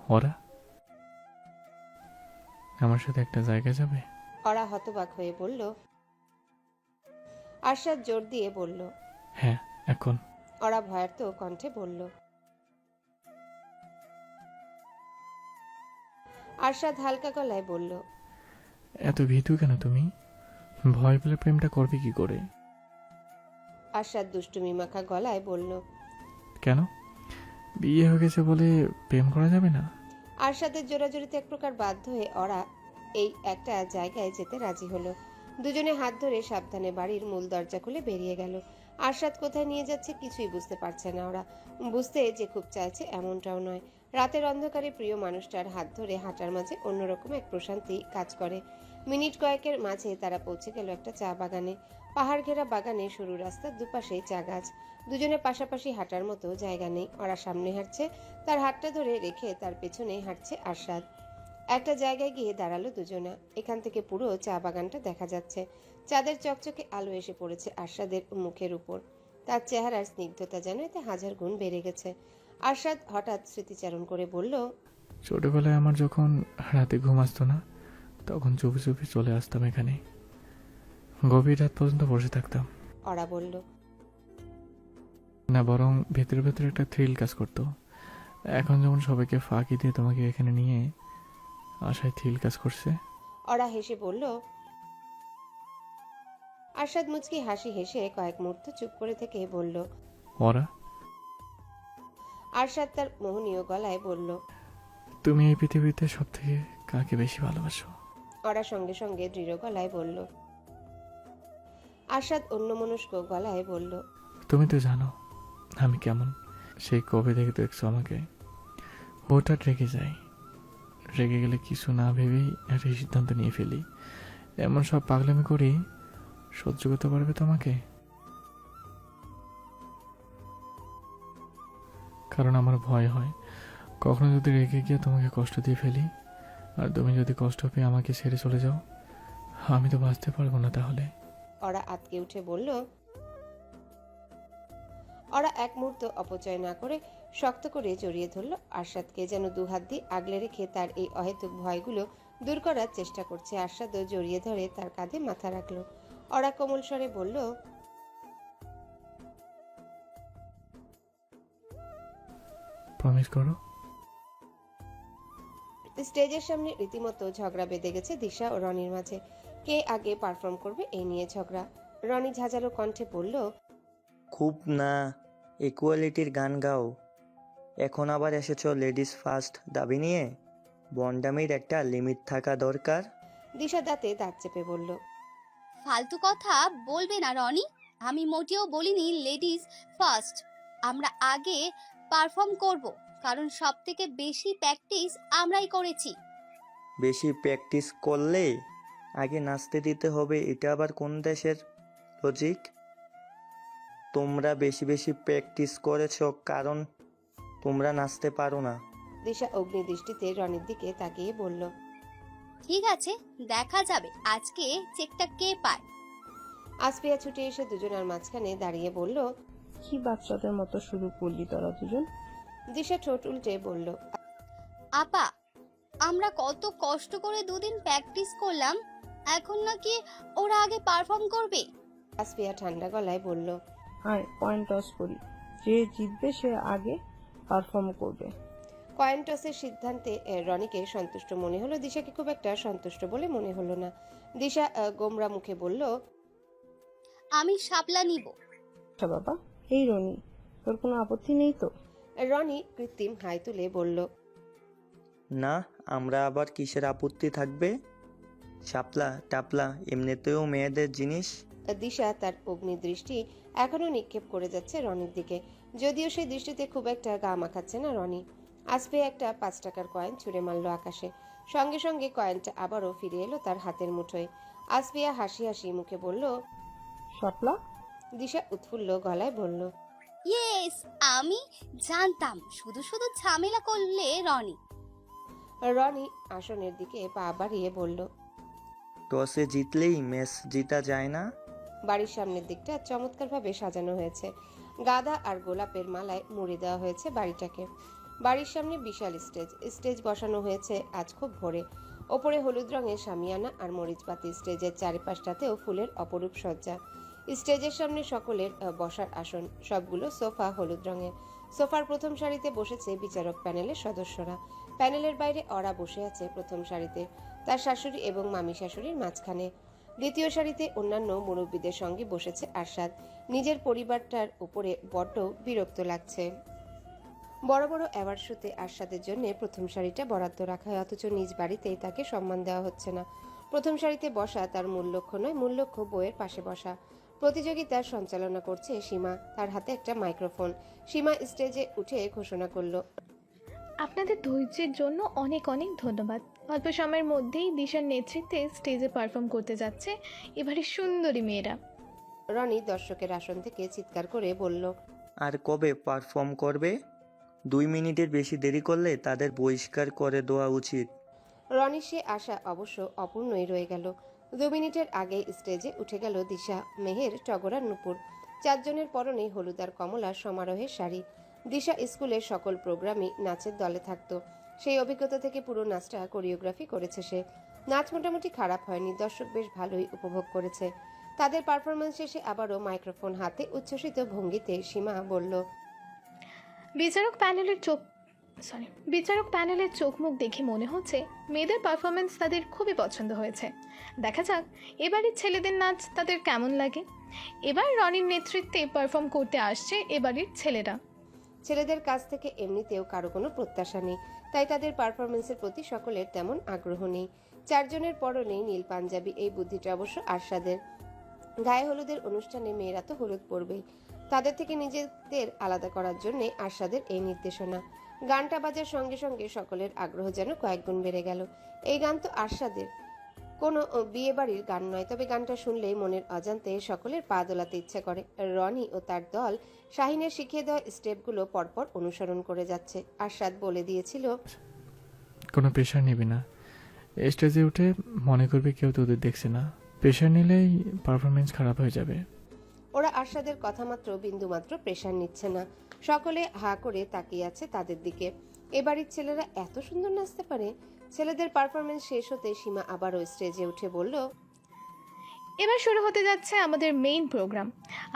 ওরা আমার সাথে একটা জায়গায় যাবে? ওরা হতবাক হয়ে বলল। আরশাদ জোর দিয়ে বলল। হ্যাঁ, এখন। ওরা ভয়ার্ত কণ্ঠে বলল। আরশাদ হালকা গলায় বলল। এত ভীতু কেন তুমি? ভয় পেলে প্রেমটা করবে কি করে? আরশাদ দুষ্টুমি মাখা গলায় বলল। কেন? বিয়ে হয়ে গেছে বলে প্রেম করা যাবে না? আরশাদের জোরাজোরিতে এক প্রকার বাধ্য হয়ে ওরা এই একটা জায়গায় যেতে রাজি হলো। দুজনে হাত ধরে সাবধানে বাড়ির মূল দরজা খুলে বেরিয়ে গেল। আরশাদ কোথায় নিয়ে যাচ্ছে কিছুই বুঝতে পারছে না ওরা। বুঝতে যে খুব চাইছে এমনটাও নয়। রাতের অন্ধকারে প্রিয় মানুষটার হাত ধরে হাঁটার মাঝে অন্যরকম এক প্রশান্তি কাজ করে। মিনিট কয়েকের মাঝে তারা পৌঁছে গেল একটা চা বাগানে। পাহাড় ঘেরা বাগানে সরু রাস্তার দুপাশে চা গাছ। দুজনে পাশাপাশি হাঁটার মতো জায়গা নেই। ওরা সামনে হাঁটছে, তার হাতটা ধরে রেখে তার পেছনে হাঁটছে আরশাদ। একটা জায়গায় গিয়ে দাঁড়ালো দুজনা। এখান থেকে পুরো চা বাগানটা দেখা যাচ্ছে। চাঁদের চকচকে আলো এসে পড়েছে আরশাদের মুখের উপর। তার চেহারার স্নিগ্ধতা যেন এতে হাজার গুণ বেড়ে গেছে। আরশাদ হঠাৎ স্মৃতিচারণ করে বলল। ছোটবেলায় আমার যখন রাতে ঘুম আসতো না, তখন চুপি চুপি চলে আসতাম এখানে। গভীর রাত পর্যন্ত বসে থাকতাম। ওরা বলল। না, বরং ভেতরে ভেতরে একটা থ্রিল কাজ করতো। এখন যেমন সবাইকে ফাঁকি দিয়ে তোমাকে এখানে নিয়ে আশায় থ্রিল কাজ করছে। ওরা হেসে বলল। আরশাদ মুচকি হাসি হেসে কয়েক মুহূর্ত চুপ করে থেকে বলল। ওরা আরশাদ তার মোহনীয় গলায় বলল। তুমি এই পৃথিবীতে সব থেকে কাকে বেশি ভালোবাসো? ওরা সঙ্গে সঙ্গে দৃঢ় গলায় বলল। আরশাদ অন্যমনস্ক গলায় বলল। তুমি তো জানো আমি কেমন। সেই কবে থেকে দেখছো আমাকে। হঠাৎ রেগে যাই, রেগে গেলে কিছু না ভেবেই একটা সিদ্ধান্ত নিয়ে ফেলি। এমন সব পাগলামি করি, সহ্য করতে পারবে তোমাকে? কারণ আমার ভয় হয় কখনো যদি রেগে গিয়ে তোমাকে কষ্ট দিয়ে ফেলি, আর তুমি যদি কষ্ট পেয়ে আমাকে ছেড়ে চলে যাও, আমি তো বাঁচতে পারবো না তাহলে। ওরা আতকে উঠে বলল। ওরা এক মুহূর্ত অপচয় না করে শক্ত করে জড়িয়ে ধরল আরশাদকে, যেন দুহাত দিয়ে আগলে রেখে তার এই অহেতুক ভয়গুলো দূর করার চেষ্টা করছে। আরশাদও জড়িয়ে ধরে তার কাঁধে মাথা রাখলো। ওরা কোমল স্বরে বলল। প্রমিস করো। স্টেজের সামনে রীতিমতো ঝগড়া বেঁধে গেছে দিশা ও রনির মাঝে। কে আগে পারফর্ম করবে এই নিয়ে ঝগড়া। রনি ঝাঁঝালো কণ্ঠে বলল। খুব না, ইকুয়ালিটির গান গাও। এখন আবার এসেছো লেডিস ফার্স্ট দাবি নিয়ে? বন্ডামির একটা লিমিট থাকা দরকার। দিশা দাঁতে দাঁত চেপে বলল। ফালতু কথা বলবে না রনি। আমি মোটেও বলিনি লেডিজ ফার্স্ট। আমরা আগে পারফর্ম করব, কারণ সব থেকে বেশি প্র্যাকটিস আমরাই করেছি। বেশি প্র্যাকটিস করলে আগে নাচতে দিতে হবে, এটা আবার কোন দেশের লজিক? তোমরা বেশি বেশি প্র্যাকটিস করেছো কারণ তোমরা নাচতে পারো না। দিশা অগ্নিদৃষ্টিতে রনির দিকে তাকিয়ে বলল। ঠিক আছে, দেখা যাবে আজকে চেকটা কে পায়। আসফিয়া ছুটে এসে দুজনের মাঝখানে দাঁড়িয়ে বলল। কি বাচ্চাদের মতো শুরু করলি তোরা দুজন? দিশা ঠোঁট উল্টে বলল। আপা, আমরা কত কষ্ট করে দুদিন প্র্যাকটিস করলাম, এখন নাকি ওরা আগে পারফর্ম করবে? আসফিয়া ঠান্ডা গলায় বলল। আয় পয়েন্ট টস করি, যে জিতবে সে আগে পারফর্ম করবে। কয়েন টসের সিদ্ধান্তে রনিকে সন্তুষ্ট মনে হলো, দিশাকে খুব একটা সন্তুষ্ট বলে মনে হলো না। দিশা গোমরা মুখে বলল। আমি শাপলা নিব। আচ্ছা বাবা, এই রনি, তোর কোনো আপত্তি নেই তো? রনি কৃত্রিম হাই তুলে বলল। না, আমরা আবার কিসের আপত্তি থাকবে? শাপলা টাপলা এমনিতেও মেয়েদের জিনিস। দিশা তার অগ্নিদৃষ্টি এখনো নিক্ষেপ করে যাচ্ছে রনির দিকে, যদিও সেই দৃষ্টিতে খুব একটা গা মাখাচ্ছে না রনি। আসফিয়া একটা 5 টাকার কয়েন ছুঁড়ে মারল আকাশে। সঙ্গে সঙ্গে কয়েনটা আবারও ফিরে এলো তার হাতের মুঠোয়। আসফিয়া হাসি হাসি মুখে বলল। শাপলা। দিশা উৎফুল্ল গলায় বলল। ইয়েস, আমি জানতাম শুধু শুধু ঝামেলা করলে রনি। রনি আসনের দিকে পা বাড়িয়ে বলল। টসে জিতলেই ম্যাচ জিতা যায় না। বাড়ির সামনের দিকটা চমৎকারভাবে সাজানো হয়েছে। গাঁদা আর গোলাপের মালায় মুড়ে দেওয়া হয়েছে বাড়িটাকে। বাড়ির সামনে বিশাল স্টেজ বসানো হয়েছে আজ খুব ভোরে। ওপরে হলুদ রঙের শামিয়ানা আর মরিচবাতি, স্টেজের চারিপাশটাতেও ফুলের অপরূপ সজ্জা। স্টেজের সামনে সকলের বসার আসন, সবগুলো সোফা হলুদ রঙের। সোফার প্রথম সারিতে বসেছে বিচারক প্যানেলের সদস্যরা। প্যানেলের বাইরে অরা বসে আছে প্রথম সারিতে, তার শাশুড়ি এবং মামি শাশুড়ির মাঝখানে। দ্বিতীয় সারিতে অন্যান্য মুরব্বীদের সঙ্গে বসেছে আরশাদ। নিজের পরিবারটার উপরে বড্ড বিরক্ত লাগছে। বড় বড় অ্যাওয়ার্ড শোতে আরশাদের জন্য প্রথম সারিটা বরাদ্দ রাখা হয়, অথচ নিজ বাড়িতেই তাকে সম্মান দেওয়া হচ্ছে না। প্রথম সারিতে বসা তার মূল লক্ষ্য নয়, মূল লক্ষ্য বইয়ের পাশে বসা। প্রতিযোগিতার সঞ্চালনা করছে সীমা, তার হাতে একটা মাইক্রোফোন। সীমা স্টেজে উঠে ঘোষণা করল, আপনাদের ধৈর্যের জন্য অনেক অনেক ধন্যবাদ। অল্প সময়ের মধ্যেই দিশার নেতৃত্বে স্টেজে পারফর্ম করতে যাচ্ছে এবারে সুন্দরী মেয়েরা। রনি দর্শকের আসন থেকে চিৎকার করে বলল, আর কবে পারফর্ম করবে? 2 মিনিটের বেশি দেরি করলে তাদের বহিষ্কার করে দেওয়া উচিত। রনির সে আশা অবশ্য অপূর্ণই রয়ে গেল। 2 মিনিটের আগে স্টেজে উঠে গেল দিশা, মেহের, টগর আর নূপুর। 4 জনের পরনে হলুদ আর কমলা সমারোহের শাড়ি। দিশা স্কুলের সকল প্রোগ্রামই নাচের দলে থাকতো। সেই অভিজ্ঞতা থেকে পুরো নাচটা কোরিওগ্রাফি করেছে সে। নাচ মোটামুটি খারাপ হয়নি, দর্শক বেশ ভালোই উপভোগ করেছে। তাদের পারফরমেন্স শেষে আবারও মাইক্রোফোন হাতে উচ্ছ্বসিত ভঙ্গিতে সীমা বলল, বিচারক প্যানেলের চোখ মুখ দেখে মনে হচ্ছে মেয়েদের পারফরমেন্স তাদের খুবই পছন্দ হয়েছে। দেখা যাক এবারের ছেলেদের নাচ তাদের কেমন লাগে। এবার রনির নেতৃত্বে পারফর্ম করতে আসছে এবারের ছেলেরা। ছেলেদের কাছ থেকে এমনিতেও কারো কোনো প্রত্যাশা নেই, তাই তাদের পারফরমেন্সের প্রতি সকলের তেমন আগ্রহ নেই। 4 জনের পরনেই নীল পাঞ্জাবি, এই বুদ্ধিটা অবশ্য আরশাদের। গায়ে হলুদের অনুষ্ঠানে মেয়েরা তো হলুদ পরবেই, তাদের থেকে নিজেদের আলাদা করার জন্য আরশাদের এই নির্দেশনা। গানটা বাজার সঙ্গে সঙ্গে সকলের আগ্রহ যেন কয়েকগুণ বেড়ে গেল। এই গান তো আরশাদের, কোনো বিয়ে বাড়ির গান নয়, তবে গানটা শুনলেই মনের অজান্তে সকলের পা দোলাতে ইচ্ছে করে। রনি ও তার দল শাহিনের শিখিয়ে দেওয়া স্টেপগুলো পরপর অনুসরণ করে যাচ্ছে। আরশাদ বলে দিয়েছিল, কোনো প্রেশার নিবি না, স্টেজে উঠে মনে করবে কেউ তোদের দেখছে না। প্রেশার নিলেই পারফরমেন্স খারাপ হয়ে যাবে। ওরা আরশাদের কথা মাত্র বিন্দুমাত্র প্রেশার নিচ্ছে না, সকলে হা করে তাকিয়ে আছে তাদের দিকে। এবাড়ির ছেলেরা এত সুন্দর নাচতে পারে। ছেলেদের পারফরমেন্স শেষ হতে সীমা আবারও স্টেজে উঠে বলল, এবার শুরু হতে যাচ্ছে আমাদের মেইন প্রোগ্রাম।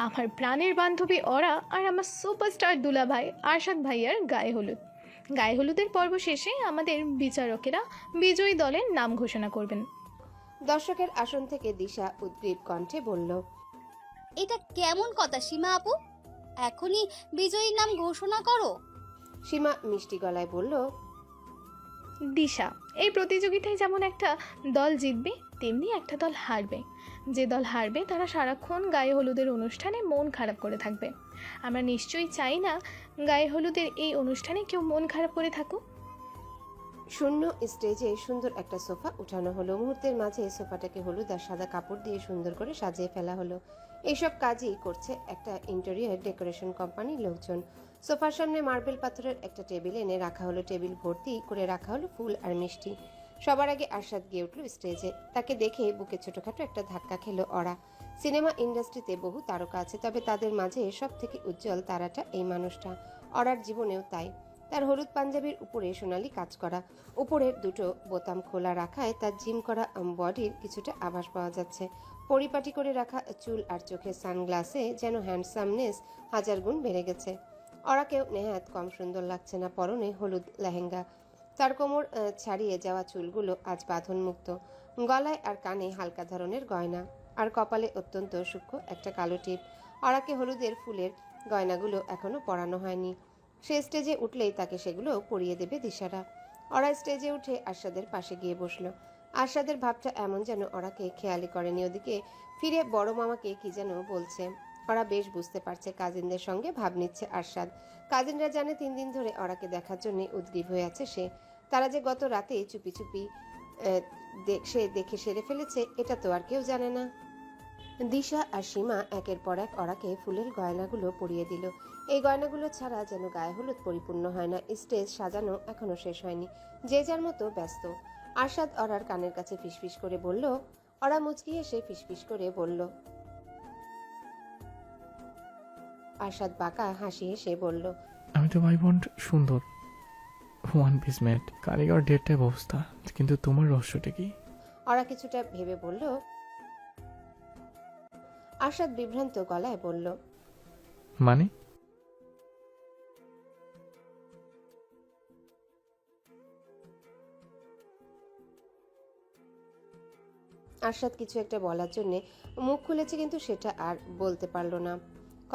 আমার প্রাণের বান্ধবী অরা আর আমার সুপারস্টার দুলাভাই আরশাদ ভাইয়ার গায়ে হলুদ। গায়ে হলুদের পর্ব শেষে আমাদের বিচারকেরা বিজয়ী দলের নাম ঘোষণা করবেন। দর্শকের আসন থেকে দিশা উদ্গ্রীব কণ্ঠে বলল, এটা কেমন কথা সীমা আপু? এখনই বিজয়ীর নাম ঘোষণা করো। সীমা মিষ্টি গলায় বলল, দিশা, এই প্রতিযোগিতায় যেমন একটা দল জিতবে তেমনি একটা দল হারবে। যে দল হারবে তারা সারাক্ষণ গায়ে হলুদের অনুষ্ঠানে মন খারাপ করে থাকবে। আমরা নিশ্চয়ই চাই না গায়ে হলুদের এই অনুষ্ঠানে কেউ মন খারাপ করে থাকুক। শূন্য স্টেজে সুন্দর একটা সোফা উঠানো হলো। মুহূর্তের মাঝে সোফাটাকে হলুদ আর সাদা কাপড় দিয়ে সুন্দর করে সাজিয়ে ফেলা হলো। এইসব কাজই করছে একটা ইন্টেরিয়র ডেকোরেশন কোম্পানির লোকজন। সোফার সামনে মার্বেল পাথরের একটা টেবিল এনে রাখা হলো, টেবিল ভর্তি করে রাখা হলো ফুল আর মিষ্টি। সবার আগে আরশাদ গিয়ে উঠল স্টেজে। তাকে দেখে বুকে ছোটখাটো একটা ধাক্কা খেলো অরা। সিনেমা ইন্ডাস্ট্রিতে বহু তারকা আছে, তবে তাদের মাঝে সব থেকে উজ্জ্বল তারাটা এই মানুষটা। অরার জীবনেও তাই। তার হলুদ পাঞ্জাবির উপরে সোনালি কাজ করা, উপরের দুটো বোতাম খোলা রাখায় তার জিম করা বডির কিছুটা আভাস পাওয়া যাচ্ছে। পরিপাটি করে রাখা চুল আর চোখের সানগ্লাসে যেন হ্যান্ডসামনেস 1000 গুণ বেড়ে গেছে। অরাকেও নেহাত কম সুন্দর লাগছে না। পরনে হলুদ লেহেঙ্গা, তার কোমর ছাড়িয়ে যাওয়া চুলগুলো আজ বাঁধন মুক্ত। গলায় আর কানে হালকা ধরনের গয়না, আর কপালে অত্যন্ত সূক্ষ্ম একটা কালো টিপ। অরাকে হলুদের ফুলের গয়নাগুলো এখনো পরানো হয়নি। সে স্টেজে উঠলেই তাকে সেগুলো পরিয়ে দেবে দিশারা। অরা স্টেজে উঠে আরশাদের পাশে গিয়ে বসলো। আরশাদের ভাবটা এমন যেন অরাকে খেয়ালি করেনি। ওদিকে ফিরে বড় মামাকে কি যেন বলছে। ওরা বেশ বুঝতে পারছে কাজিনদের সঙ্গে ভাব নিচ্ছে আরশাদ। কাজিনরা জানে 3 দিন ধরে অরাকে দেখার জন্য উদ্গ্রীব হয়ে আছে সে। তারা যে গত রাতে চুপি চুপি সে দেখে সেরে ফেলেছে এটা তো আর কেউ জানে না। দিশা আর সীমা একের পর এক অরাকে ফুলের গয়নাগুলো পরিয়ে দিল। এই গয়নাগুলো ছাড়া যেন গায়ে হলুদ পরিপূর্ণ হয় না। স্টেজ সাজানো এখনো শেষ হয়নি, যে যার মতো ব্যস্ত। আরশাদ অরার কানের কাছে ফিসফিস করে বলল, অরা মুচকি এসে ফিসফিস করে বলল। আরশাদ বাঁকা হাসি হেসে বলল, আমি তো ভাই বোন সুন্দর। ওয়ান পিস ম্যাট, কারিগর ডেটটাই অবস্থা, কিন্তু তোমার রহস্যটা কি? ওরা কিছুটা ভেবে বলল। আরশাদ বিভ্রান্ত গলায় বলল, মানে? আরশাদ কিছু একটা বলার জন্য মুখ খুলেছে, কিন্তু সেটা আর বলতে পারলো না।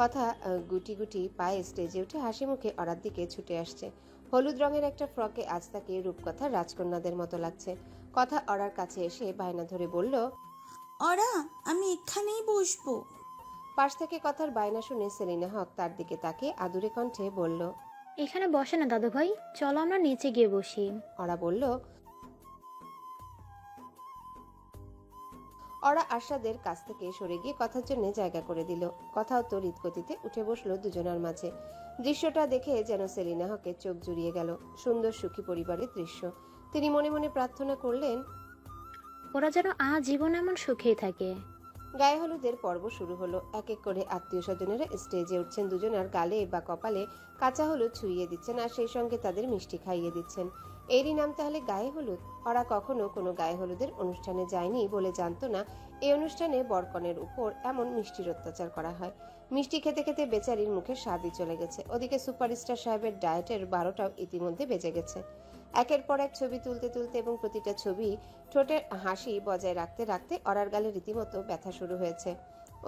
কথা গুটি গুটি পায়ে স্টেজে উঠে হাসি মুখে অরার দিকে ছুটে আসছে। হলুদ রঙের একটা ফ্রকে আজ তাকে রূপকথার রাজকন্যাদের মতো লাগছে। কথা অরার কাছে এসে বায়না ধরে বলল। ওরা আমি এখানেই বসবো। পাশ থেকে কথার বায়না শুনে সেলিনা হক তার দিকে তাকিয়ে আদুরে কণ্ঠে বলল। এখানে বসে না দাদু ভাই, চলো আমরা নিচে গিয়ে বসি। ওরা বলল। ওরা আরশাদের কাছ থেকে সরে গিয়ে কথার জন্য জায়গা করে দিল। কথাও তড়িৎ গতিতে উঠে বসলো দুজনের মাঝে। দৃশ্যটা দেখে যেন সেলিনা হকের চোখ জুড়িয়ে গেল। সুন্দর সুখী পরিবারের দৃশ্য। তিনি মনে মনে প্রার্থনা করলেন, ওরা যেন আজীবন এমন সুখেই থাকে। গায়ে হলুদের পর্ব শুরু হলো। এক এক করে আত্মীয় স্বজনেরা স্টেজে উঠছেন। দুজনের গালে বা কপালে কাঁচা হলুদ ছুঁইয়ে দিচ্ছেন, আর সেই সঙ্গে তাদের মিষ্টি খাইয়ে দিচ্ছেন। এরই নাম তাহলে গায়ে হলুদ? ওরা কখনো কোনো গায়ে হলুদের অনুষ্ঠানে যায়নি বলে জানতো না এই অনুষ্ঠানে বরকনের উপর এমন মিষ্টির অত্যাচার করা হয়। মিষ্টি খেতে খেতে বেচারির মুখে স্বাদই চলে গেছে। ওদিকে সুপারস্টার সাহেবের ডায়েটের 12টাও ইতিমধ্যে বেজে গেছে। একের পর এক ছবি তুলতে তুলতে এবং প্রতিটা ছবি ঠোঁটের হাসি বজায় রাখতে রাখতে অরার গালে রীতিমতো ব্যথা শুরু হয়েছে।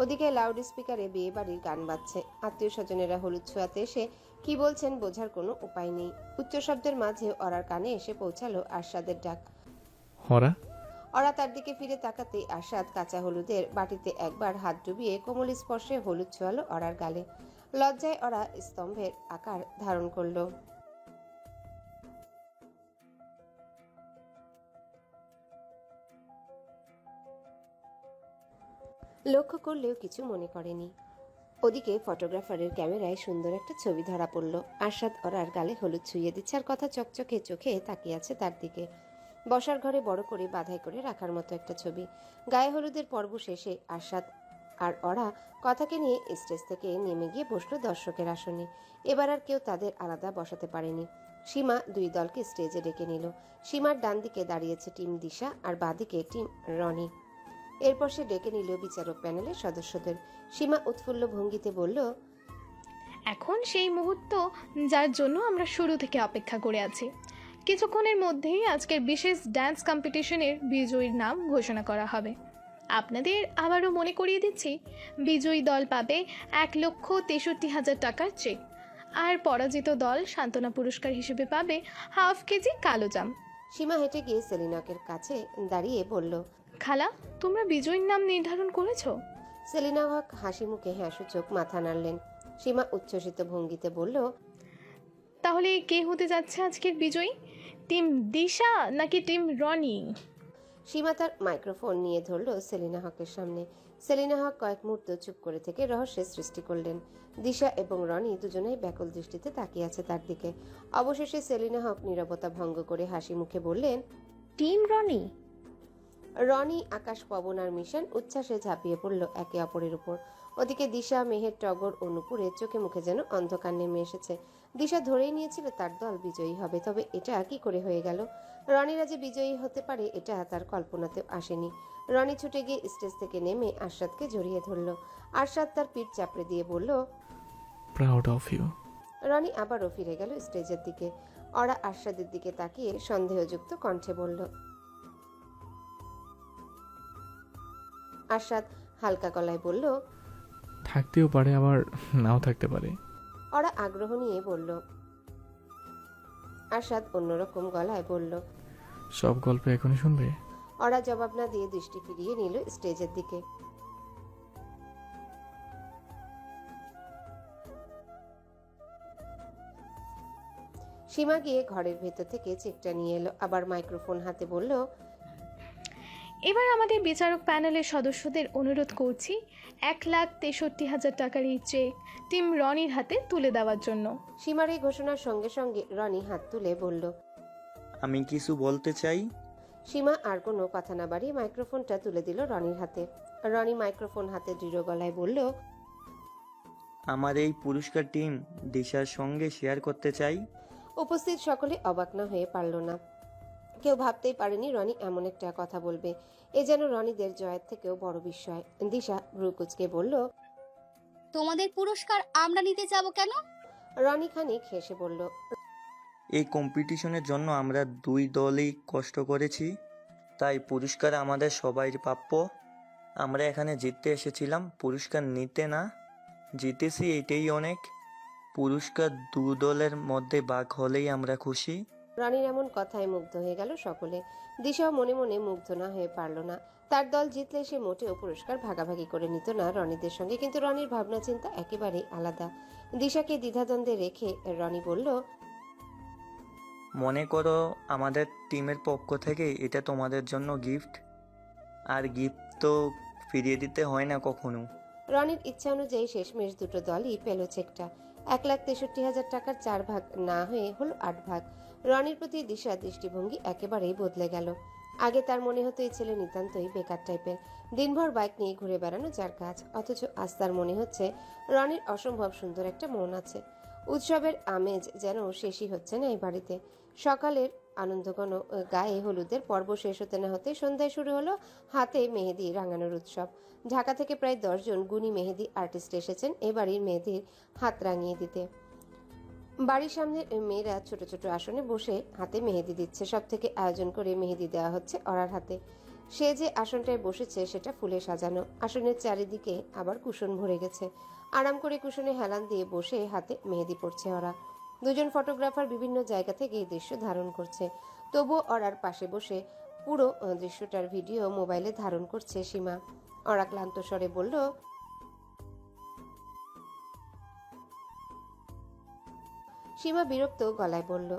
ওদিকে লাউড স্পিকারে বিয়ে বাড়ির গান বাজছে। আত্মীয় স্বজনেরা হলুদ ছোঁয়াতে এসে কি বলছেন বোঝার কোনো উপায় নেই। উচ্চ শব্দের মাঝে অরার কানে এসে পৌঁছালো আরশাদের ডাক। ওরা? ওরা তার দিকে ফিরে তাকাতেই আরশাদ কাঁচা হলুদের বাটিতে একবার হাত ডুবিয়ে কোমল স্পর্শে হলুদ ছোঁয়ালো অরার গালে। লজ্জায় ওরা স্তম্ভের আকার ধারণ করলো। লক্ষ্য করলেও কিছু মনে করেনি। ওদিকে ফটোগ্রাফারের ক্যামেরায় সুন্দর একটা ছবি ধরা পড়ল। আরশাদ ওরার গালে হলুদ ছুঁয়ে দিচ্ছে, আর কথা চকচকে চোখে তাকিয়ে আছে তার দিকে। বসার ঘরে বড় করে বাধাই করে রাখার মতো একটা ছবি। গায়ে হলুদের পর্ব শেষে আরশাদ আর ওরা কথাকে নিয়ে স্টেজ থেকে নেমে গিয়ে বসলো দর্শকের আসনে। এবার আর কেউ তাদের আলাদা বসাতে পারেনি। সীমা দুই দলকে স্টেজে ডেকে নিল। সীমার ডান দিকে দাঁড়িয়েছে টিম দিশা, আর বাঁদিকে টিম রনি। এরপর সে ডেকে নিল বিচারক প্যানেলের সদস্যদের। সীমা উৎফুল্ল ভঙ্গিতে বলল, এখন সেই মুহূর্ত যার জন্য আমরা শুরু থেকে অপেক্ষা করে আছি। কিছুক্ষণের মধ্যেই আজকের বিশেষ ডান্স কম্পিটিশনের বিজয়ীর নাম ঘোষণা করা হবে। আপনাদের আবারও মনে করিয়ে দিচ্ছি, বিজয়ী দল পাবে 1,63,000 টাকার চেক, আর পরাজিত দল সান্ত্বনা পুরস্কার হিসেবে পাবে হাফ কেজি কালো জাম। সীমা হেঁটে গিয়ে সেলিনাকের কাছে দাঁড়িয়ে বলল, খালা, তোমরা বিজয়ীর নাম নির্ধারণ করেছো? সেলিনা হক হাসি মুখে হ্যাঁ সূচক মাথা নাড়লেন। সীমা উচ্ছ্বসিত ভঙ্গিতে বলল, তাহলে কে হতে যাচ্ছে আজকের বিজয়ী? টিম দিশা নাকি টিম রনি? সীমা তার মাইক্রোফোন নিয়ে ধরল সেলিনা হকের সামনে। সেলিনা হক কয়েক মুহূর্ত চুপ করে থেকে রহস্যের সৃষ্টি করলেন। দিশা এবং রনি দুজনেই ব্যাকুল দৃষ্টিতে তাকিয়ে আছে তার দিকে। অবশেষে সেলিনা হক নীরবতা ভঙ্গ করে হাসি মুখে বললেন, টিম রনি। রনি, আকাশ, পবন আর মিশন উচ্ছ্বাসে ঝাঁপিয়ে পড়ল একে অপরের উপর। ওদিকে দিশা, মেহের, টগর ও নুপুরের চোখে মুখে যেন অন্ধকার নেমে এসেছে। দিশা ধরেই নিয়েছিল তার দল বিজয়ী হবে, তবে এটা কি করে হয়ে গেল? রনিরা যে বিজয়ী হতে পারে এটা তার কল্পনাতেও আসেনি। রনি ছুটে গিয়ে স্টেজ থেকে নেমে আরশাদকে জড়িয়ে ধরল। আরশাদ তার পিঠ চাপড়ে দিয়ে বলল, প্রাউড অফ ইউ। রনি আবারও ফিরে গেল স্টেজের দিকে। ওরা আরশাদের দিকে তাকিয়ে সন্দেহযুক্ত কণ্ঠে বলল। আরশাদ হালকা গলায় বলল, থাকতেও পারে, আবার নাও থাকতে পারে। ওরা আগ্রহ নিয়ে বলল। আরশাদ অন্যরকম গলায় বলল। সব গল্প এখনই শুনবে? ওরা জবাব না দিয়ে দৃষ্টি ফিরিয়ে নিল স্টেজের দিকে। সীমা গিয়ে ঘরের ভেতর থেকে চেকটা নিয়ে এলো, আবার মাইক্রোফোন হাতে বলল, এবার আমাদের বিচারক প্যানেলের সদস্যদের অনুরোধ করছি 1,63,000 টাকার এই চেক টিম রনির হাতে তুলে দেওয়ার জন্য। সীমার এই ঘোষণার সঙ্গে সঙ্গে রনি হাত তুলে বলল, আমি কিছু বলতে চাই। সীমা আর কোনো কথা না বাড়িয়ে মাইক্রোফোনটা তুলে দিল রনির হাতে। রনি মাইক্রোফোন হাতে দৃঢ় গলায় বলল, আমার এই পুরস্কার টিম দিশার সঙ্গে শেয়ার করতে চাই। উপস্থিত সকলে অবাক না হয়ে পারল না। কেউ ভাবতেই পারেনি রনি এমন একটা কথা বলবে। এ যেন রনিদের জয়ের থেকেও বড় বিস্ময়। দিশা ভ্রুকুচকে বলল। তোমাদের পুরস্কার আমরা নিতে যাব কেন? রনি খানিক হেসে বলল। এই কম্পিটিশনের জন্য আমরা দুই দলই কষ্ট করেছি, তাই পুরস্কার আমাদের সবাইর প্রাপ্য। আমরা এখানে জিততে এসেছিলাম, পুরস্কার নিতে না। জিতেছি, এটাই অনেক। পুরস্কার দু দলের মধ্যে ভাগ হলেই আমরা খুশি। রনির এমন কথায় মুগ্ধ হয়ে গেল সকলে। দিশাও মনে মনে মুগ্ধ না হয়ে পারল না। তার দল জিতলে সে মোটেও পুরস্কার ভাগাভাগি করে নিত না রনিদের সঙ্গে, কিন্তু রনির ভাবনা চিন্তা একেবারেই আলাদা। দিশাকে দ্বিধাদ্বন্দ্বে রেখে রনি বলল। মনে করো আমাদের টিমের পক্ষ থেকে এটা তোমাদের জন্য গিফট, আর গিফট তো ফিরিয়ে দিতে হয় না কখনো। রনির ইচ্ছা অনুযায়ী শেষমেশ দুটো দলই পেল চেকটা। 1,63,000 টাকার 4 ভাগ না হয়ে হলো 8 ভাগ। রনির প্রতি দিশার দৃষ্টিভঙ্গি একেবারেই বদলে গেল। আগে তার মনে হতো এই ছেলে নিতান্তই বেকার টাইপের, দিনভর বাইক নিয়ে ঘুরে বেড়ানো যার কাজ, অথচ আজ তার মনে হচ্ছে রনির অসম্ভব সুন্দর একটা মন আছে। উৎসবের আমেজ যেন শেষই হচ্ছে না এই বাড়িতে। সকালের আনন্দঘন গায়ে হলুদের পর্ব শেষ হতে না হতে সন্ধ্যায় শুরু হলো হাতে মেহেদি রাঙানোর উৎসব। ঢাকা থেকে প্রায় 10 জন গুণী মেহেদি আর্টিস্ট এসেছেন এ বাড়ির মেয়েদের হাত রাঙিয়ে দিতে। বাড়ির সামনে মেয়েরা ছোট ছোট আসনে বসে হাতে মেহেদি দিচ্ছে। সব থেকে আয়োজন করে মেহেদি দেওয়া হচ্ছে অরার হাতে। সে যে আসনটায় বসেছে সেটা ফুলে সাজানো, আসনের চারিদিকে আবার কুশন ভরে গেছে। আরাম করে কুশনে হেলান দিয়ে বসে হাতে মেহেদি পড়ছে ওরা। দুজন ফটোগ্রাফার বিভিন্ন জায়গা থেকে এই দৃশ্য ধারণ করছে। তবুও অরার পাশে বসে পুরো দৃশ্যটার ভিডিও মোবাইলে ধারণ করছে সীমা। অরা ক্লান্ত স্বরে বলল। সীমা বিরক্ত গলায় বলল।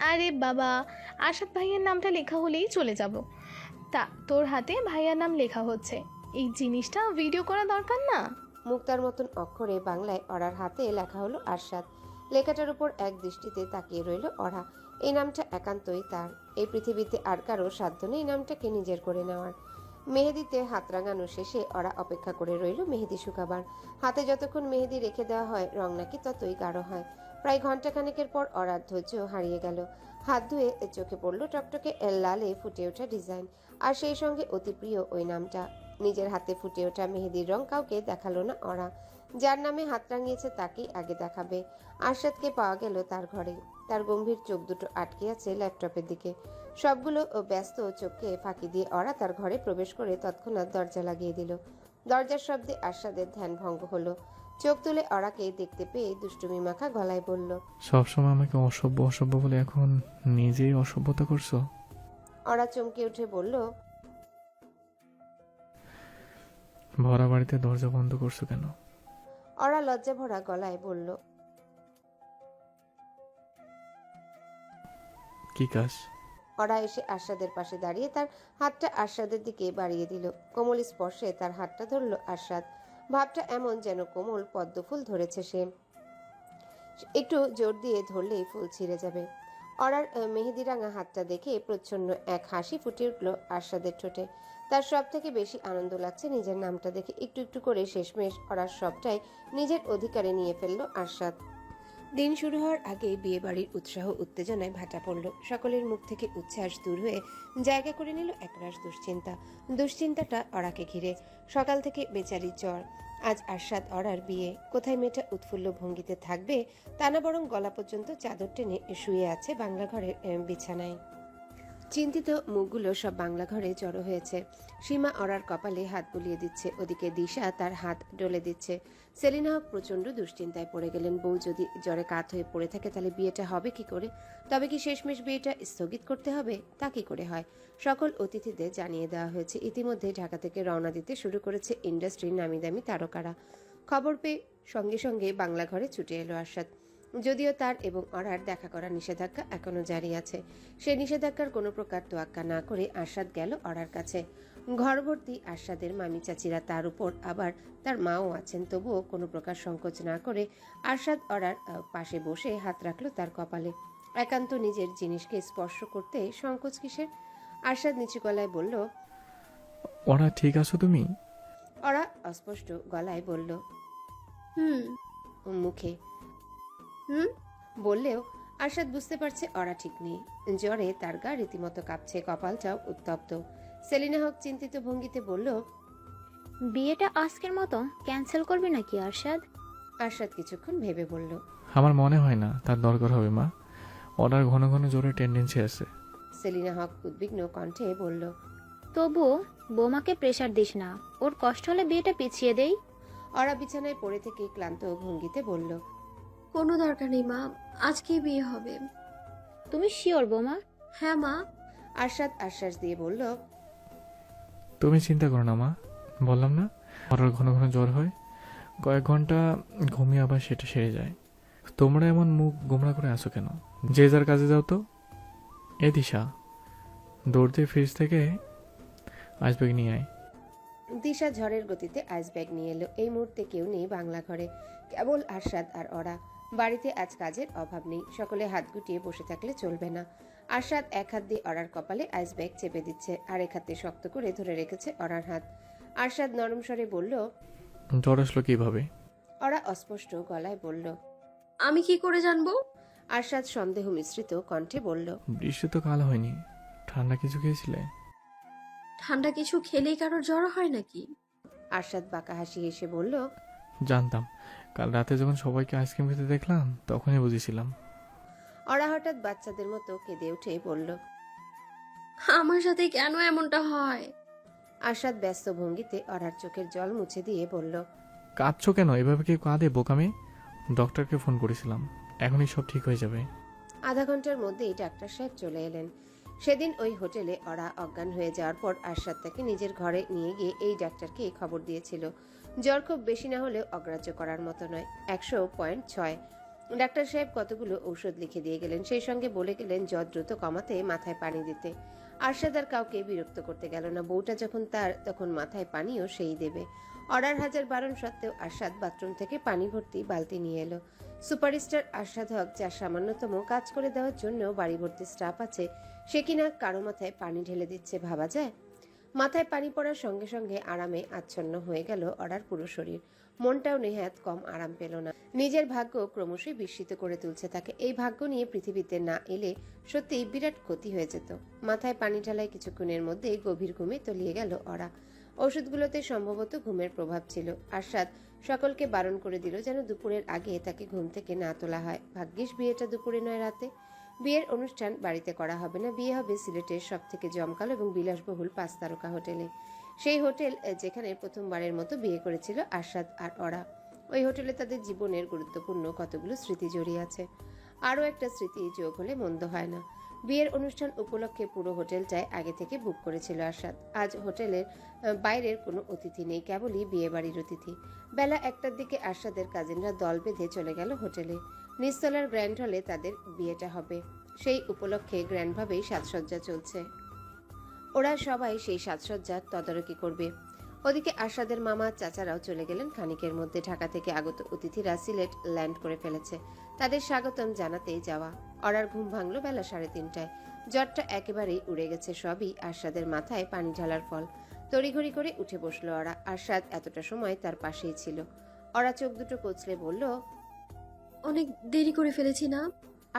আরে বাবা, আশাদ ভাইয়ের নামটা লেখা হলেই চলে যাব, তা তোর হাতে ভাইয়ার নাম লেখা হচ্ছে, এই জিনিসটা ভিডিও করা দরকার না? মুক্তার মতন অক্ষরে বাংলায় অরার হাতে লেখা হলো আরশাদ। লেখাটার উপর এক দৃষ্টিতে তাকিয়ে রইল অরা। এই নামটা একান্তই তার। এই পৃথিবীতে আর কারো সাধ্য নেই নামটাকে নিজের করে নেওয়ার। মেহেদিতে হাত রাঙানো শেষে ওরা অপেক্ষা করে রইল মেহেদি শুকাবার। হাতে যতক্ষণ মেহেদি রেখে দেওয়া হয় রং নাকি ততই গাঢ় হয়। প্রায় ঘন্টাখানেকের পর অরার ধৈর্য হারিয়ে গেল। হাত ধুয়ে চোখে পড়ল টকটকে লালে ফুটে ওঠা ডিজাইন, আর সেই সঙ্গে অতি প্রিয় ওই নামটা। নিজের হাতে ফুটে ওঠা মেহেদির রং কাউকে দেখালো না ওরা। যার নামে হাত রাঙিয়েছে তাকেই আগে দেখাবে। আরশাদকে পাওয়া গেল তার ঘরে। তার গম্ভীর চোখ দুটো আটকে আছে ল্যাপটপের দিকে। সবগুলো ব্যস্ত চোখকে ফাঁকি দিয়ে ওরা তার ঘরে প্রবেশ করে তৎক্ষণাৎ দরজা লাগিয়ে দিল। দরজার শব্দে আরশাদের ধ্যান ভঙ্গ হলো। চোখ তুলে অরাকে দেখতে পেয়ে দুষ্টুমি মাখা গলায় বলল। সবসময় আমাকে অসভ্য অসভ্য বলে এখন নিজেই অসভ্যতা করছো। অরা চমকে উঠে বলল। ভরা বাড়িতে দরজা বন্ধ করছো কেন? অরা লজ্জা ভরা গলায় বলল। কি কাজ? অরা এসে আরশাদের পাশে দাঁড়িয়ে তার হাতটা আরশাদের দিকে বাড়িয়ে দিল। কোমল স্পর্শে তার হাতটা ধরল আরশাদ। ভাবটা এমন যেন কোমল পদ্ম ফুল ধরেছে সে, একটু জোর দিয়ে ধরলেই ফুল ছিঁড়ে যাবে। অরার মেহেদি রাঙা হাতটা দেখে প্রচ্ছন্ন এক হাসি ফুটে উঠল আরশাদের ঠোঁটে। তার সব থেকে বেশি আনন্দ লাগছে নিজের নামটা দেখে। একটু একটু করে শেষমেশ অরার সবটাই নিজের অধিকারে নিয়ে ফেললো আরশাদ। দিন শুরু হওয়ার আগে বিয়ে বাড়ির উৎসাহ উত্তেজনায় ভাটা পড়ল। সকলের মুখ থেকে উচ্ছ্বাস দূর হয়ে জায়গা করে নিল একরাশ দুশ্চিন্তা। দুশ্চিন্তাটা অরাকে ঘিরে। সকাল থেকে বেচারির জ্বর। আজ আরশাদ অরার বিয়ে। কোথায় মেয়েটা উৎফুল্ল ভঙ্গিতে থাকবে তা না, বরং গলা পর্যন্ত চাদর টেনে শুয়ে আছে বাংলা ঘরের বিছানায়। চিন্তিত মুখগুলো সব বাংলা ঘরে জড়ো হয়েছে। সীমা অরার কপালে হাত বুলিয়ে দিচ্ছে, ওদিকে দিশা তার হাত ডলে দিচ্ছে। সেলিনা হক প্রচন্ড দুশ্চিন্তায় পড়ে গেলেন। বউ যদি জ্বরে কাত হয়ে পড়ে থাকে তাহলে বিয়েটা হবে কি করে? তবে কি শেষমেশ বিয়েটা স্থগিত করতে হবে? তা কি করে হয়? সকল অতিথিদের জানিয়ে দেওয়া হয়েছে। ইতিমধ্যে ঢাকা থেকে রওনা দিতে শুরু করেছে ইন্ডাস্ট্রির নামি দামি তারকারা। খবর পেয়ে সঙ্গে সঙ্গে বাংলা ঘরে ছুটে এলো আরশাদ। যদিও তার এবং অরার দেখা করার নিষেধাজ্ঞা এখনো জারি আছে, সে নিষেধাজ্ঞার কোনো প্রকার তোয়াক্কা না করে আরশাদ গেল অরার কাছে। ঘরভর্তি আরশাদের মামি চাচিরা, তার উপর আবার তার মাও আছেন। তবুও কোনো প্রকার সংকোচ না করে আরশাদ অরার পাশে বসে হাত রাখলো তার কপালে। একান্ত নিজের জিনিসকে স্পর্শ করতে সংকোচ কিসের? আরশাদ নিচু গলায় বলল। ওরা ঠিক আছো তুমি? অরা অস্পষ্ট গলায় বলল। হুম। মুখে হুম। বললেও আরশাদ বুঝতে পারছে অরা ঠিক নেই। জ্বরে তার গা রীতিমতো কাঁপছে, কপালটাও উত্তপ্ত। সেলিনা হক চিন্তিত ভঙ্গিতে বলল, বিয়েটা আজকের মতো ক্যান্সেল করবি নাকি আরশাদ? আরশাদ কিছুক্ষণ ভেবে বলল, আমার মনে হয় না তার দরকার হবে মা। ওনার ঘন ঘন জ্বরের টেন্ডেন্সি আছে। সেলিনা হক উদ্বিগ্ন কণ্ঠে বলল, তবুও বৌমাকে প্রেশার দিস না, ওর কষ্ট হলে বিয়েটা পিছিয়ে দেই। অরা বিছানায় পড়ে থেকে ক্লান্ত ভঙ্গিতে বলল, কোনো দরকার নেই মা, আজকেই বিয়ে হবে। তুমি শিওর বৌমা? হ্যাঁ মা। আরশাদ আশ্বাস দিয়ে বলল, তুমি চিন্তা করো না মা, বললাম না ওর ঘন ঘন জ্বর হয়, কয়েক ঘন্টা ঘুমিয়ে আবার সেটা সেরে যায়। তোমরা এমন মুখ গোমরা করে আসো কেন? যে যার কাজে যাও তো। এ দিশা, দৌড় দিয়ে ফ্রিজ থেকে আইসব্যাগ নিয়ে আয়। দিশা ঝড়ের গতিতে আইস ব্যাগ নিয়ে এলো। এই মুহূর্তে কেউ নেই বাংলা ঘরে, কেবল আরশাদ আর অরা। বাড়িতে আজ কাজের অভাব নেই, সকলে হাত গুটিয়ে বসে থাকলে চলবে না। আরশাদ এক হাত দিয়ে অরার কপালে আইস ব্যাগ চেপে দিচ্ছে, আরেক হাতে শক্ত করে ধরে রেখেছে অরার হাত। আরশাদ নরম স্বরে বলল, জ্বর আসলো কিভাবে? অরা অস্পষ্ট গলায় বলল। আমি কি করে জানবো? আরশাদ সন্দেহ মিশ্রিত কণ্ঠে বলল, বৃষ্টি তো কাল হয়নি, ঠান্ডা কিছু খেয়েছিলে? ঠান্ডা কিছু খেলেই কারোর জ্বর হয় নাকি? আরশাদ বাঁকা হাসি হেসে বলল, জানতাম। কাল রাতে যখন সবাইকে আইসক্রিম খেতে দেখলাম তখনই বুঝেছিলাম। অরা হঠাৎ বাচ্চাদের মতো কেঁদে উঠে বলল, আমার সাথে কেন এমনটা হয়? আরশাদ ব্যস্ত ভঙ্গিতে অরার চোখের জল মুছে দিয়ে বলল, কাঁদছো কেন? এভাবে কেউ কাঁদে বোকামে? ডক্টরকে ফোন করেছিলাম, এখনই সব ঠিক হয়ে যাবে। আধা ঘন্টার মধ্যেই ডাক্তার সাহেব চলে এলেন। সেদিন ওই হোটেলে অরা অজ্ঞান হয়ে যাওয়ার পর আরশাদ তাকে নিজের ঘরে নিয়ে গিয়ে এই ডাক্তারকে খবর দিয়েছিল। জ্বর খুব বেশি না হলেও অগ্রাহ্য করার মতো নয়, 100.6। ডাক্তার সাহেব কতগুলো ঔষধ লিখে দিয়ে গেলেন, সেই সঙ্গে বলে গেলেন জ্বর দ্রুত কমাতে মাথায় পানি দিতে। আরশাদ আর কাউকে বিরক্ত করতে গেল না, বউটা যখন তার তখন মাথায় পানিও সেই দেবে। অর্ডার হাজার বারণ সত্ত্বেও আরশাদ বাথরুম থেকে পানি ভর্তি বালতি নিয়ে এলো। সুপারস্টার আরশাদ হক যা সামান্যতম কাজ করে দেওয়ার জন্য বাড়ি ভর্তি স্টাফ আছে, সে কিনা কারো মাথায় পানি ঢেলে দিচ্ছে, ভাবা যায়? মাথায় পানি পড়ার সঙ্গে সঙ্গে আরামে আচ্ছন্ন হয়ে গেল অর্ডার পুরো শরীর। মনটাও নেহাত কম আরাম পেল না। নিজের ভাগ্য ক্রমশই বিস্মিত করে তুলছে তাকে। এই ভাগ্য নিয়ে পৃথিবীতে না এলে সত্যিই বিরাট ক্ষতি হয়ে যেত। মাথায় পানি ঢালায় কিছুক্ষণের মধ্যেই গভীর ঘুমে তলিয়ে গেল অরা। ওষুধগুলোতে সম্ভবত ঘুমের প্রভাব ছিল। আরশাদ সকলকে বারণ করে দিল যেন দুপুরের আগে তাকে ঘুম থেকে না তোলা হয়। ভাগ্যিস বিয়েটা দুপুরে নয়, রাতে। বিয়ের অনুষ্ঠান বাড়িতে করা হবে না, বিয়ে হবে সিলেটের সব থেকে জমকালো এবং বিলাসবহুল 5 তারকা হোটেলে। সেই হোটেল যেখানে প্রথমবারের মতো বিয়ে করেছিল আরশাদ আর অরা। ওই হোটেলে তাদের জীবনের গুরুত্বপূর্ণ কতগুলো স্মৃতি জড়িয়ে আছে। আরও একটা স্মৃতি যোগ হলে মন্দ হয় না। বিয়ের অনুষ্ঠান উপলক্ষে পুরো হোটেলটায় আগে থেকে বুক করেছিল আরশাদ। আজ হোটেলের বাইরের কোনো অতিথি নেই, কেবলই বিয়ে বাড়ির অতিথি। বেলা 1টার দিকে আরশাদের কাজিনরা দল বেঁধে চলে গেল হোটেলে। নিচতলার গ্র্যান্ড হলে তাদের বিয়েটা হবে। সেই উপলক্ষে গ্র্যান্ডভাবেই সাজসজ্জা চলছে। ওরা সবাই সেই সাজসজ্জার তদারকি করবে। ওদিকে আরশাদের মামা চাচারাও চলে গেলেন খানিকের মধ্যে। ঢাকা থেকে আগত অতিথিরা সিলেট ল্যান্ড করে ফেলেছে, তাদের স্বাগতম জানাতেই যাওয়া। অরার ঘুম ভাঙল বেলা 3:30টায়। জ্বরটা একেবারেই উড়ে গেছে, সবই আরশাদের মাথায় পানি ঢালার ফল। তড়িঘড়ি করে উঠে বসলো অরা। আরশাদ এতটা সময় তার পাশেই ছিল। অরা চোখ দুটো কচলে বলল, অনেক দেরি করে ফেলেছি না?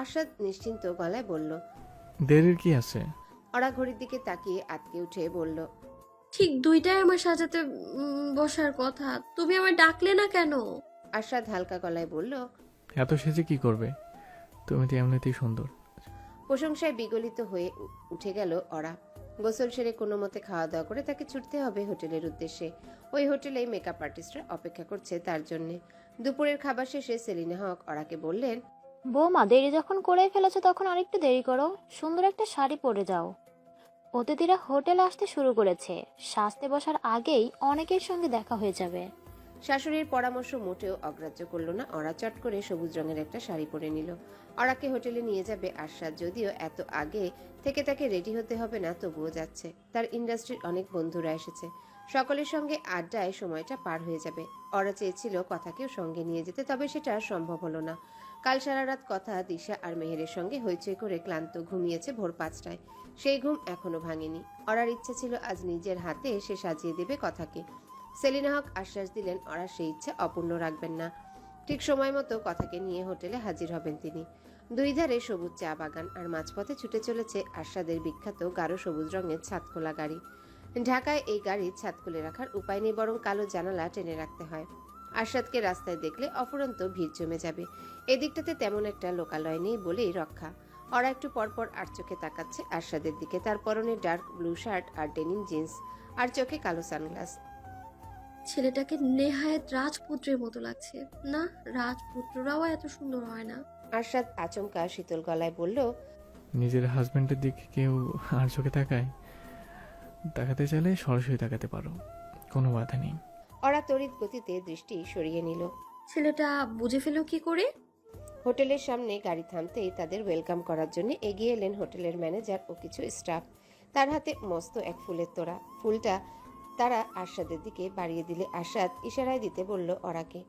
আরশাদ নিশ্চিন্ত গলায় বলল। দেরির কি আছে? অরা ঘড়ির দিকে তাকিয়ে আটকে উঠে বলল, ঠিক 2টায় আমার সাজাতে বসার কথা, তুমি আমায় ডাকলে না কেন? আরশাদ হালকা গলায় বলল, এত সেজে কি করবে? তুমি তো এমনিতেই সুন্দর। প্রশংসায় বিগলিত হয়ে উঠে গেল অরা। গোসল সেরে কোনো মতে খাওয়া দাওয়া করে তাকে ছুটতে হবে হোটেলের উদ্দেশ্যে। ওই হোটেলে মেকআপ আর্টিস্টরা অপেক্ষা করছে তার জন্যে। দুপুরের খাবার শেষে সেলিনা হক অরাকে বললেন, বৌমা দেরি যখন করে ফেলেছো তখন আরেকটু দেরি করো, সুন্দর একটা শাড়ি পরে যাও। অতিথিরা হোটেল আসতে শুরু করেছে, সাজতে বসার আগেই অনেকের সঙ্গে দেখা হয়ে যাবে। শাশুড়ির পরামর্শ মোটেও অগ্রাহ্য করল না অরা। চট করে সবুজ রঙের একটা শাড়ি পরে নিল। অরাকে হোটেলে নিয়ে যাবে আরশাদ, যদিও এত আগে থেকে তাকে রেডি হতে হবে না, তবুও যাচ্ছে। তার ইন্ডাস্ট্রির অনেক বন্ধুরা এসেছে, সকলের সঙ্গে আড্ডায় সময়টা পার হয়ে যাবে। অরা চেয়েছিল কথাকেও সঙ্গে নিয়ে যেতে, তবে সেটা সম্ভব হলো না। কাল সারা রাত কথা দিশা আর মেহেরের সঙ্গে হইচই করে ক্লান্ত ঘুমিয়েছে ভোর 5টায়। সেই ঘুম এখনো ভাঙেনি। অরার ইচ্ছে ছিল আজ নিজের হাতে সে সাজিয়ে দেবে কথাকে। সেলিনা হক আশ্বাস দিলেন অরা সেই ইচ্ছা অপূর্ণ রাখবেন না। ঠিক সময় মতো কথাকে নিয়ে হোটেলে হাজির হবেন তিনি। দুই ধারে সবুজ চা বাগান, আর মাঝপথে ছুটে চলেছে আরশাদের বিখ্যাত গাঢ় সবুজ রঙের ছাদখোলা গাড়ি। ঢাকায় এই গাড়ির ছাদ খুলে রাখার উপায় নেই, বরং কালো জানালা টেনে রাখতে হয়। আরশাদকে রাস্তায় দেখলে অফুরন্ত ভিড় জমে যাবে। এদিকটাতে তেমন একটা লোকালয় নেই বলেই রক্ষা। ওরা একটু পরপর আর চোখে তাকাচ্ছে আরশাদের দিকে। তার পরনে ডার্ক ব্লু শার্ট আর ডেনিম জিন্স, আর চোখে কালো সানগ্লাস। ছেলেটাকে নেহায়েত রাজপুত্রের মতো লাগছে। না, রাজপুত্ররাও এত সুন্দর হয় না। আরশাদ আচমকা শীতল গলায় বলল, নিজের হাজবেন্ডের দিকে কেউ আর চোখে তাকায়? তাকাতে চাইলে সরাসরি তাকাতে পারো, কোনো বাধা নেই। ওরা তড়িৎ গতিতে দৃষ্টি সরিয়ে নিল। ছেলেটা বুঝে ফেলো কি করে? হোটেলের সামনে গাড়ি থামতেই তাদের ওয়েলকাম করার জন্য এগিয়ে এলেন হোটেলের ম্যানেজার ও কিছু স্টাফ। তার হাতে মস্ত এক ফুলের তোড়া। ফুলটা তারা আরশাদের দিকে বাড়িয়ে দিলে আরশাদ ইশারায় দিতে বলল ওরাকে।